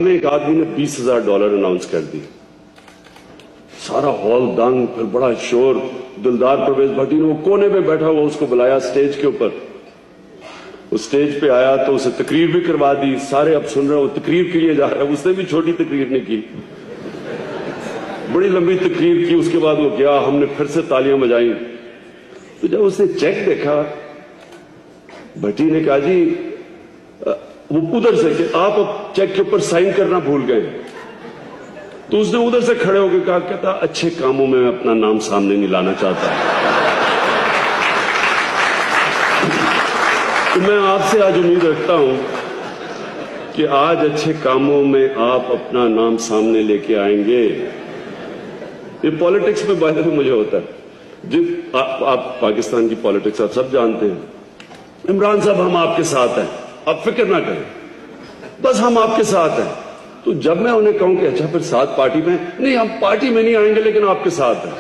एक आदमी ने $20,000 अनाउंस कर दी, सारा हॉल दंग, फिर बड़ा शोर। दिलदार परवेज भट्टी ने वो कोने पे बैठा हुआ उसको बुलाया स्टेज के ऊपर। वो स्टेज पे आया तो उसे तकरीर भी करवा दी। सारे अब सुन रहे हो, तकरीर के लिए जा रहा है। उसने भी छोटी तकरीर नहीं की, बड़ी लंबी तकरीर की। उसके बाद वो गया, हमने फिर से तालियां बजाई। तो जब उसने चेक देखा, भट्टी ने कहा जी वो उधर से कि आप अब चेक के ऊपर साइन करना भूल गए। तो उसने उधर से खड़े होकर कहा, कहता अच्छे कामों में मैं अपना नाम सामने नहीं लाना चाहता। तो मैं आपसे आज उम्मीद रखता हूं कि आज अच्छे कामों में आप अपना नाम सामने लेके आएंगे। ये पॉलिटिक्स में बात तो मुझे होता है। आप पाकिस्तान की पॉलिटिक्स आप सब जानते हैं। इमरान साहब हम आपके साथ हैं, आप फिक्र ना करें, बस हम आपके साथ हैं। तो जब मैं उन्हें कहूं कि अच्छा फिर साथ पार्टी में नहीं, हम पार्टी में नहीं आएंगे लेकिन आपके साथ हैं,